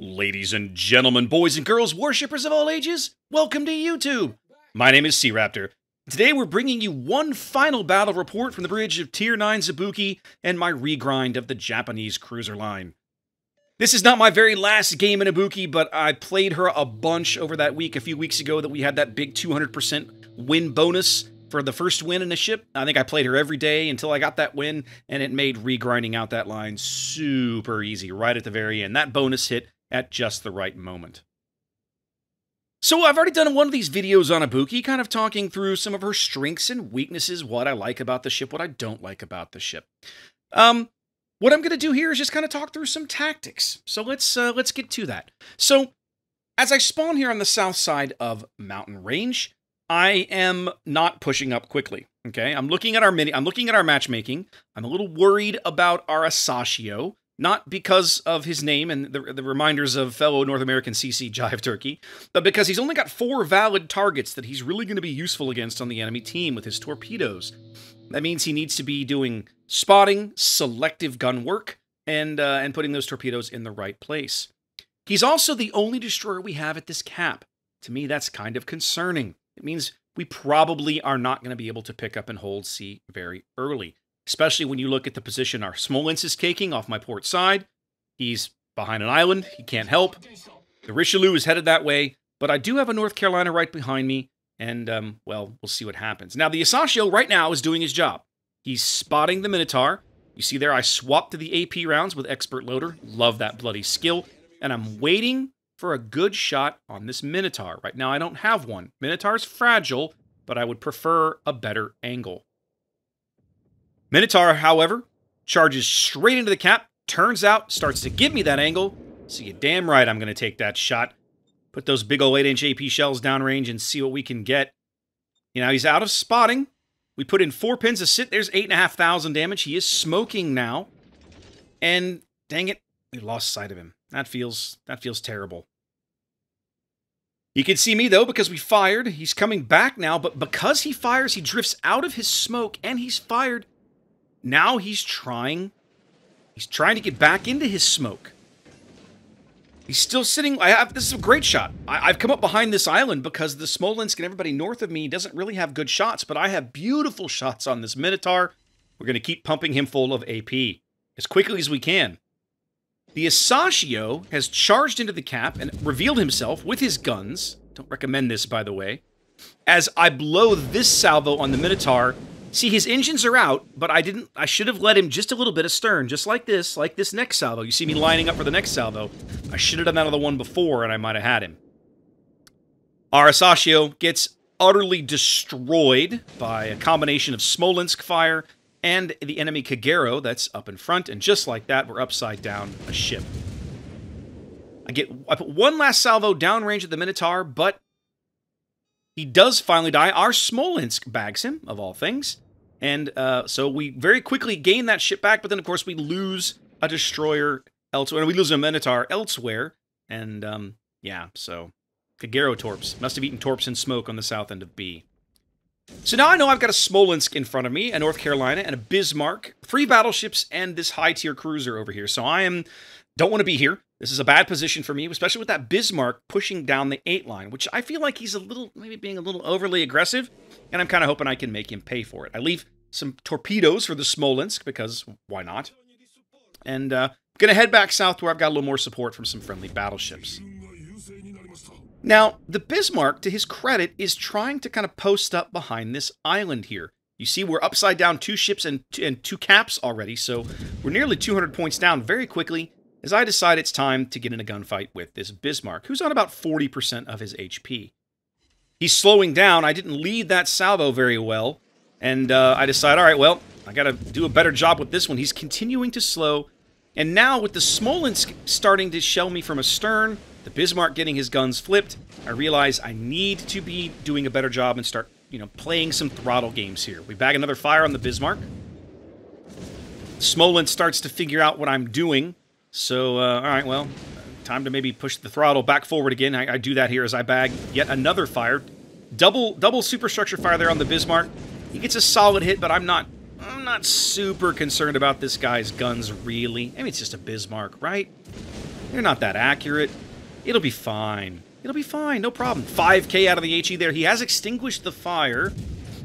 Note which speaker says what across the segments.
Speaker 1: Ladies and gentlemen, boys and girls, worshippers of all ages, welcome to YouTube! My name is SeaRaptor. Today we're bringing you one final battle report from the bridge of Tier 9 Ibuki and my regrind of the Japanese cruiser line. This is not my very last game in Ibuki, but I played her a bunch over that week, a few weeks ago, that we had that big 200% win bonus for the first win in a ship. I think I played her every day until I got that win, and it made regrinding out that line super easy right at the very end. That bonus hit at just the right moment. So I've already done one of these videos on Ibuki, kind of talking through some of her strengths and weaknesses, what I like about the ship, what I don't like about the ship. What I'm going to do here is just kind of talk through some tactics. So let's get to that. So as I spawn here on the south side of Mountain Range, I am not pushing up quickly. Okay, I'm looking at our matchmaking. I'm a little worried about our Asashio. Not because of his name and the reminders of fellow North American CC Jive Turkey, but because he's only got 4 valid targets that he's really going to be useful against on the enemy team with his torpedoes. That means he needs to be doing spotting, selective gun work, and putting those torpedoes in the right place. He's also the only destroyer we have at this cap. To me, that's kind of concerning. It means we probably are not going to be able to pick up and hold C very early. Especially when you look at the position our Smolensk is taking off my port side. He's behind an island. He can't help. The Richelieu is headed that way. But I do have a North Carolina right behind me. And, well, we'll see what happens. Now, the Asashio right now is doing his job. He's spotting the Minotaur. You see there, I swapped to the AP rounds with Expert Loader. Love that bloody skill. And I'm waiting for a good shot on this Minotaur. Right now, I don't have one. Minotaur's fragile, but I would prefer a better angle. Minotaur, however, charges straight into the cap, turns out, starts to give me that angle, so you're damn right I'm going to take that shot. Put those big old 8-inch AP shells downrange and see what we can get. You know, he's out of spotting. We put in 4 pins to sit. There's 8,500 damage. He is smoking now. And, dang it, we lost sight of him. That feels terrible. You can see me, though, because we fired. He's coming back now, but because he fires, he drifts out of his smoke, and he's fired. Now he's trying to get back into his smoke. He's still sitting. This is a great shot. I've come up behind this island because the Smolensk and everybody north of me doesn't really have good shots, but I have beautiful shots on this Minotaur. We're going to keep pumping him full of AP as quickly as we can. The Asashio has charged into the cap and revealed himself with his guns. Don't recommend this, by the way. As I blow this salvo on the Minotaur. See, his engines are out, but I should have let him just a little bit astern, just like this next salvo. You see me lining up for the next salvo. I should have done that on the one before, and I might have had him. Our Asashio gets utterly destroyed by a combination of Smolensk fire and the enemy Kagero that's up in front, and just like that, we're upside down a ship. I put one last salvo downrange at the Minotaur, but he does finally die. Our Smolensk bags him, of all things. And so we very quickly gain that ship back, but then, of course, we lose a destroyer elsewhere. And we lose a Minotaur elsewhere. And, yeah, so Kagero torps. Must have eaten torps and smoke on the south end of B. So now I know I've got a Smolensk in front of me, a North Carolina, and a Bismarck, 3 battleships, and this high-tier cruiser over here. So don't want to be here. This is a bad position for me, especially with that Bismarck pushing down the 8 line, which I feel like he's maybe being a little overly aggressive, and I'm kind of hoping I can make him pay for it. I leave some torpedoes for the Smolensk, because why not? And going to head back south where I've got a little more support from some friendly battleships. Now, the Bismarck, to his credit, is trying to kind of post up behind this island here. You see, we're upside down 2 ships and 2 caps already, so we're nearly 200 points down very quickly, as I decide it's time to get in a gunfight with this Bismarck, who's on about 40% of his HP. He's slowing down. I didn't lead that salvo very well, and I decide, all right, well, I got to do a better job with this one. He's continuing to slow, and now with the Smolensk starting to shell me from astern, the Bismarck getting his guns flipped, I realize I need to be doing a better job and start, playing some throttle games here. We bag another fire on the Bismarck. Smolensk starts to figure out what I'm doing. So, all right, well, time to maybe push the throttle back forward again. I do that here as I bag yet another fire. Double superstructure fire there on the Bismarck. He gets a solid hit, but I'm not super concerned about this guy's guns, really. I mean, it's just a Bismarck, right? They're not that accurate. It'll be fine. It'll be fine, no problem. 5k out of the HE there. He has extinguished the fire.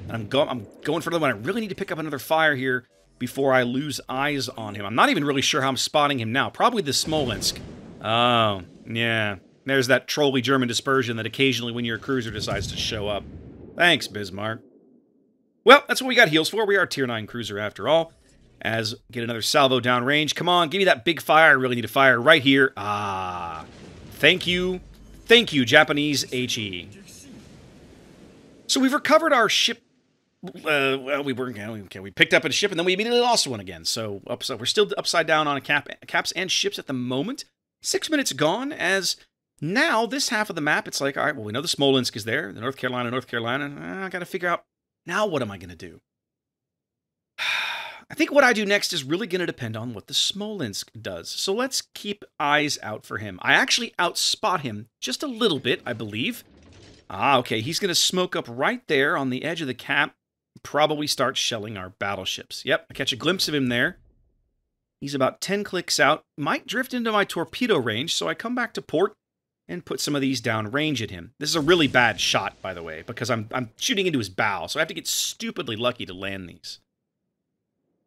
Speaker 1: I'm going for another one. I really need to pick up another fire here before I lose eyes on him. I'm not even really sure how I'm spotting him now. Probably the Smolensk. Oh, yeah. There's that trolly German dispersion that occasionally when your cruiser decides to show up. Thanks, Bismarck. Well, that's what we got heals for. We are a tier 9 cruiser after all. As get another salvo downrange. Come on, give me that big fire. I really need a fire right here. Ah. Thank you. Thank you, Japanese HE. So we've recovered our ship. Well, we picked up a ship and then we immediately lost one again. So we're still upside down on caps and ships at the moment. 6 minutes gone. As now this half of the map, it's like, all right, well, we know the Smolensk is there, the North Carolina. I got to figure out now what am I going to do. I think what I do next is really going to depend on what the Smolensk does. So let's keep eyes out for him. I actually outspot him just a little bit, I believe. Ah, okay, he's going to smoke up right there on the edge of the cap. Probably start shelling our battleships. Yep, I catch a glimpse of him there. He's about 10 clicks out. Might drift into my torpedo range, so I come back to port and put some of these down range at him. This is a really bad shot, by the way, because I'm shooting into his bow, so I have to get stupidly lucky to land these.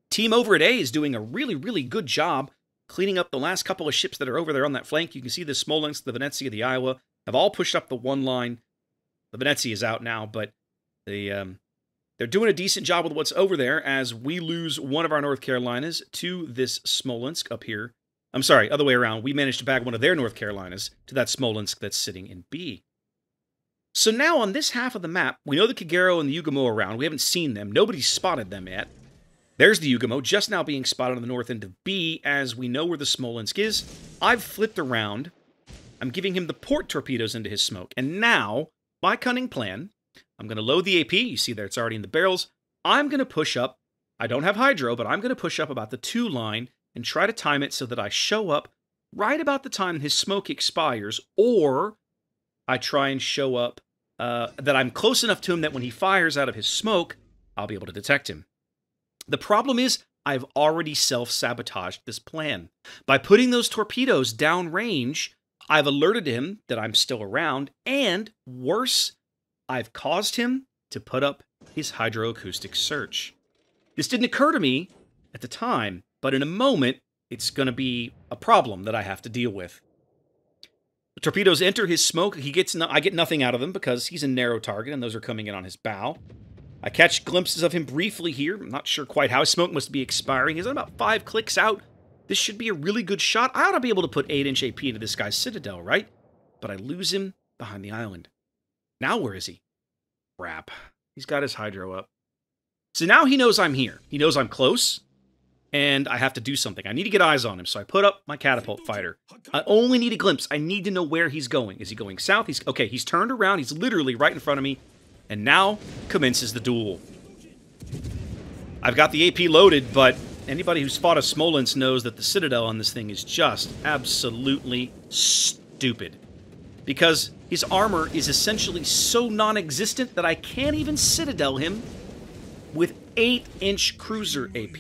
Speaker 1: Team over at A is doing a really, really good job cleaning up the last couple of ships that are over there on that flank. You can see the Smolensk, the Venezia, the Iowa have all pushed up the one line. The Venezia is out now, but they're doing a decent job with what's over there as we lose one of our North Carolinas to this Smolensk up here. I'm sorry, other way around. We managed to bag one of their North Carolinas to that Smolensk that's sitting in B. So now on this half of the map, we know the Kagero and the Yugamo are around. We haven't seen them. Nobody's spotted them yet. There's the Yugamo, just now being spotted on the north end of B, as we know where the Smolensk is. I've flipped around. I'm giving him the port torpedoes into his smoke. And now, my cunning plan, I'm going to load the AP. You see there, it's already in the barrels. I'm going to push up. I don't have Hydro, but I'm going to push up about the 2 line and try to time it so that I show up right about the time his smoke expires, or I try and show up that I'm close enough to him that when he fires out of his smoke, I'll be able to detect him. The problem is, I've already self-sabotaged this plan. By putting those torpedoes downrange, I've alerted him that I'm still around, and worse, I've caused him to put up his hydroacoustic search. This didn't occur to me at the time, but in a moment, it's going to be a problem that I have to deal with. The torpedoes enter his smoke. I get nothing out of them because he's a narrow target, and those are coming in on his bow. I catch glimpses of him briefly here. I'm not sure quite how. His smoke must be expiring. He's about 5 clicks out. This should be a really good shot. I ought to be able to put 8-inch AP into this guy's citadel, right? But I lose him behind the island. Now where is he? Crap. He's got his hydro up. So now he knows I'm here. He knows I'm close, and I have to do something. I need to get eyes on him, so I put up my catapult fighter. I only need a glimpse. I need to know where he's going. Is he going south? Okay, he's turned around. He's literally right in front of me. And now commences the duel. I've got the AP loaded, but anybody who's fought a Smolensk knows that the citadel on this thing is just absolutely stupid. Because his armor is essentially so non-existent that I can't even citadel him with 8-inch cruiser AP.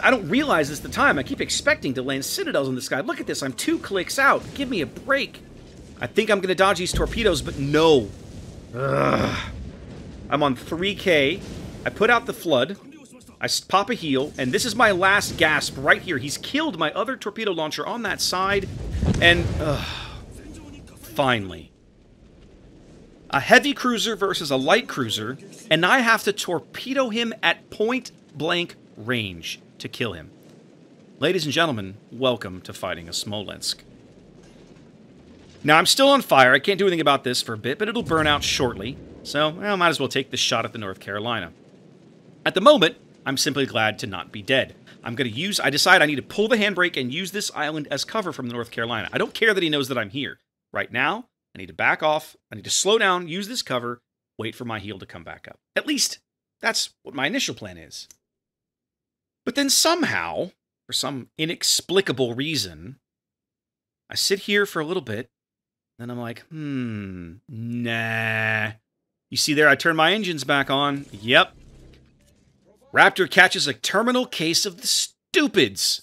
Speaker 1: I don't realize this at the time. I keep expecting to land citadels on this guy. Look at this, I'm 2 clicks out. Give me a break. I think I'm going to dodge these torpedoes, but no. Ugh. I'm on 3K. I put out the flood. I pop a heal, and this is my last gasp right here. He's killed my other torpedo launcher on that side, and finally. A heavy cruiser versus a light cruiser, and I have to torpedo him at point-blank range to kill him. Ladies and gentlemen, welcome to fighting a Smolensk. Now, I'm still on fire. I can't do anything about this for a bit, but it'll burn out shortly. So, I might as well take the shot at the North Carolina. At the moment, I'm simply glad to not be dead. I decide I need to pull the handbrake and use this island as cover from the North Carolina. I don't care that he knows that I'm here. Right now, I need to back off. I need to slow down, use this cover, wait for my heal to come back up. At least, that's what my initial plan is. But then somehow, for some inexplicable reason, I sit here for a little bit, and I'm like, nah. You see there, I turn my engines back on. Yep. Raptor catches a terminal case of the stupids.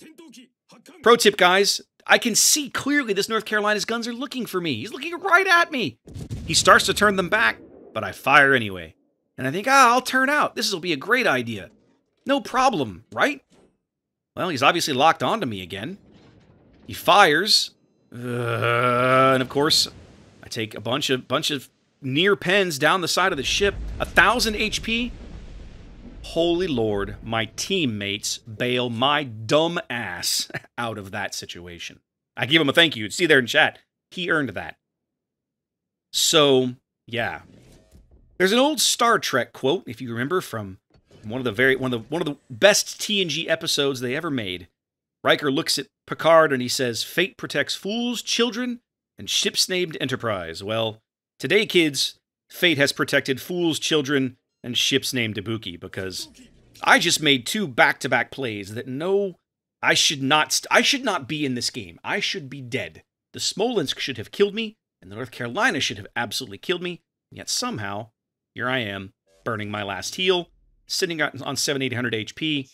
Speaker 1: Pro tip, guys. I can see clearly this North Carolina's guns are looking for me. He's looking right at me. He starts to turn them back, but I fire anyway. And I think, I'll turn out. This will be a great idea. No problem, right? Well, he's obviously locked onto me again. He fires. And of course, I take a bunch of near pens down the side of the ship. 1,000 HP. Holy Lord, my teammates bail my dumb ass out of that situation. I give him a thank you. See there in chat. He earned that. So, yeah. There's an old Star Trek quote, if you remember, from one of the best TNG episodes they ever made. Riker looks at Picard and he says, "Fate protects fools, children, and ships named Enterprise." Well, today, kids, fate has protected fools, children, and ships named Ibuki, because I just made 2 back-to-back plays that I should not be in this game. I should be dead. The Smolensk should have killed me, and the North Carolina should have absolutely killed me, and yet somehow, here I am, burning my last heal, sitting on 7,800 HP,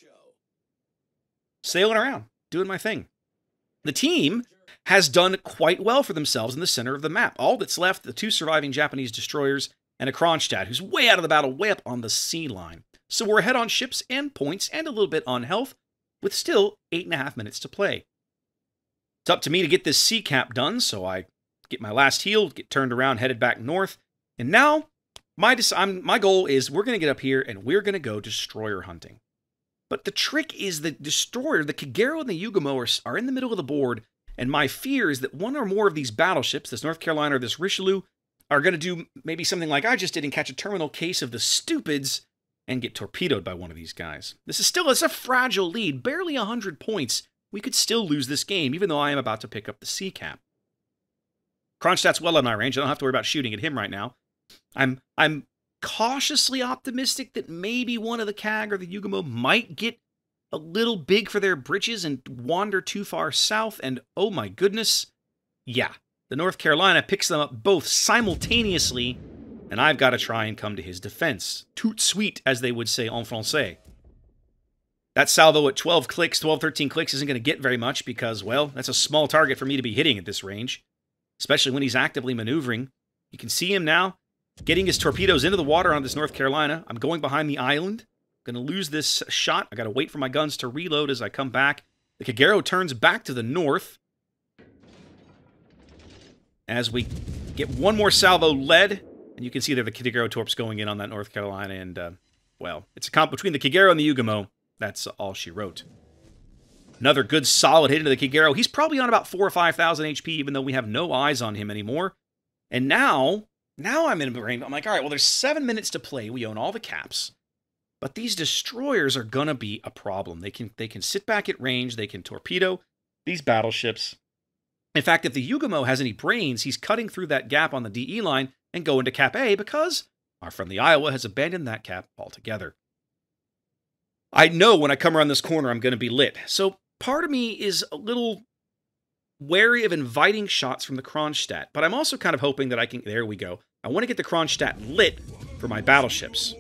Speaker 1: sailing around, doing my thing. The team has done quite well for themselves in the center of the map. All that's left, the 2 surviving Japanese destroyers, and a Kronstadt, who's way out of the battle, way up on the sea line. So we're ahead on ships and points, and a little bit on health, with still 8.5 minutes to play. It's up to me to get this sea cap done, so I get my last heal, get turned around, headed back north, and now my goal is we're going to get up here, and we're going to go destroyer hunting. But the trick is the destroyer, the Kagero and the Yugumo are in the middle of the board, and my fear is that one or more of these battleships, this North Carolina or this Richelieu, are going to do maybe something like I just did and catch a terminal case of the stupids and get torpedoed by one of these guys. It's a fragile lead, barely 100 points. We could still lose this game, even though I am about to pick up the sea cap. Kronstadt's well in my range. I don't have to worry about shooting at him right now. I'm cautiously optimistic that maybe one of the CAG or the Yugumo might get a little big for their britches and wander too far south, and oh my goodness, yeah. The North Carolina picks them up both simultaneously, and I've got to try and come to his defense. Tout suite, as they would say en français. That salvo at 12 clicks, 12, 13 clicks isn't going to get very much because, well, that's a small target for me to be hitting at this range, especially when he's actively maneuvering. You can see him now getting his torpedoes into the water on this North Carolina. I'm going behind the island. I'm going to lose this shot. I got to wait for my guns to reload as I come back. The Kagero turns back to the north. As we get one more salvo lead, and you can see there the Kagero torps going in on that North Carolina, and, well, it's a comp between the Kagero and the Yugumo. That's all she wrote. Another good solid hit into the Kagero. He's probably on about 4,000 or 5,000 HP, even though we have no eyes on him anymore. And now I'm in a brain. I'm like, all right, well, there's 7 minutes to play. We own all the caps. But these destroyers are going to be a problem. They can sit back at range. They can torpedo these battleships. In fact, if the Yugumo has any brains, he's cutting through that gap on the DE line and going to Cap A because our friendly Iowa has abandoned that cap altogether. I know when I come around this corner, I'm going to be lit. So part of me is a little wary of inviting shots from the Kronstadt, but I'm also kind of hoping that I can... There we go. I want to get the Kronstadt lit for my battleships.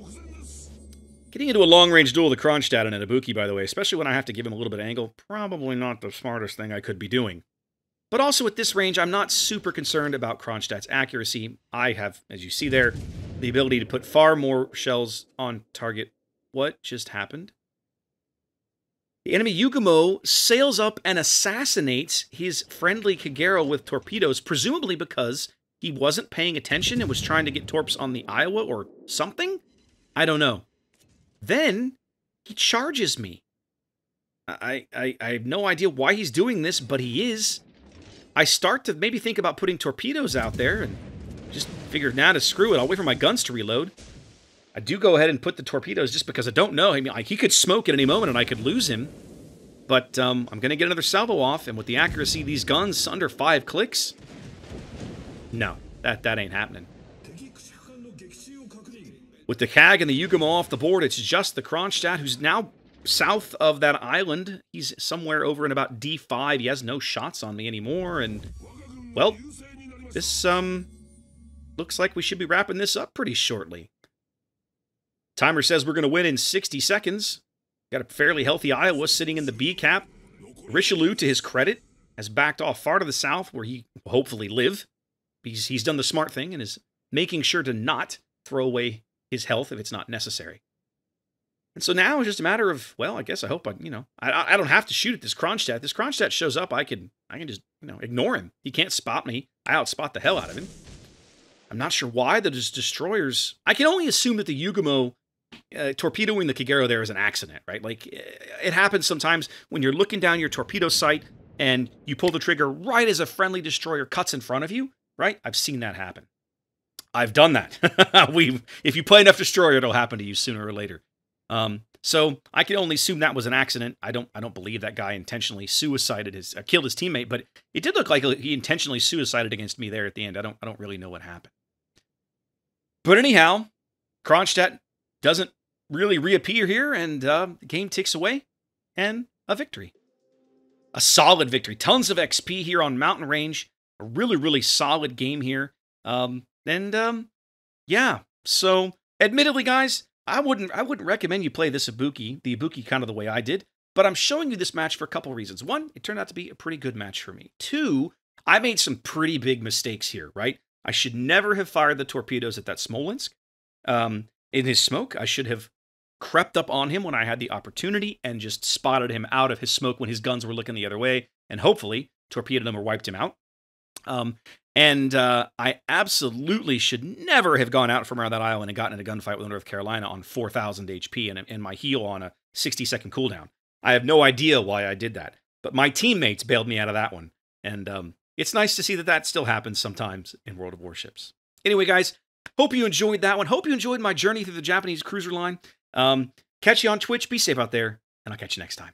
Speaker 1: Getting into a long-range duel with the Kronstadt and an Ibuki, by the way, especially when I have to give him a little bit of angle, probably not the smartest thing I could be doing. But also at this range, I'm not super concerned about Kronstadt's accuracy. I have, as you see there, the ability to put far more shells on target. What just happened? The enemy Yugumo sails up and assassinates his friendly Kagero with torpedoes, presumably because he wasn't paying attention and was trying to get torps on the Iowa or something? I don't know. Then he charges me. I have no idea why he's doing this, but he is. I start to maybe think about putting torpedoes out there and just figure, nah, to screw it. I'll wait for my guns to reload. I do go ahead and put the torpedoes just because I don't know. I mean, he could smoke at any moment and I could lose him. But I'm going to get another salvo off, and with the accuracy of these guns under 5 clicks, no, that ain't happening. With the CAG and the Yugumo off the board, it's just the Kronstadt, who's now south of that island. He's somewhere over in about D5. He has no shots on me anymore, and, well, this looks like we should be wrapping this up pretty shortly. Timer says we're going to win in 60 seconds. Got a fairly healthy Iowa sitting in the B cap. Richelieu, to his credit, has backed off far to the south where he will hopefully live. He's done the smart thing and is making sure to not throw away his health if it's not necessary. And so now it's just a matter of, well, I guess I hope I don't have to shoot at this Kronstadt. This Kronstadt shows up, I can just, ignore him. He can't spot me. I outspot the hell out of him. I'm not sure why the destroyers... I can only assume that the Yugumo torpedoing the Kagero there is an accident, right? Like, it happens sometimes when you're looking down your torpedo sight and you pull the trigger right as a friendly destroyer cuts in front of you, right? I've seen that happen. I've done that. If you play enough destroyer, it'll happen to you sooner or later. So I can only assume that was an accident. I don't believe that guy intentionally killed his teammate, but it did look like he intentionally suicided against me there at the end. I don't really know what happened. But anyhow, Kronstadt doesn't really reappear here, and the game ticks away, and a victory. A solid victory. Tons of XP here on Mountain Range. A really, really solid game here. Yeah. So, admittedly, guys, I wouldn't recommend you play this Ibuki, the Ibuki kind of the way I did, but I'm showing you this match for a couple reasons. One, it turned out to be a pretty good match for me. Two, I made some pretty big mistakes here, right? I should never have fired the torpedoes at that Smolensk. In his smoke, I should have crept up on him when I had the opportunity and just spotted him out of his smoke when his guns were looking the other way, and hopefully torpedoed him or wiped him out. I absolutely should never have gone out from around that island and gotten in a gunfight with North Carolina on 4,000 HP and my heal on a 60-second cooldown. I have no idea why I did that, but my teammates bailed me out of that one. And it's nice to see that still happens sometimes in World of Warships. Anyway, guys, hope you enjoyed that one. Hope you enjoyed my journey through the Japanese cruiser line. Catch you on Twitch. Be safe out there, and I'll catch you next time.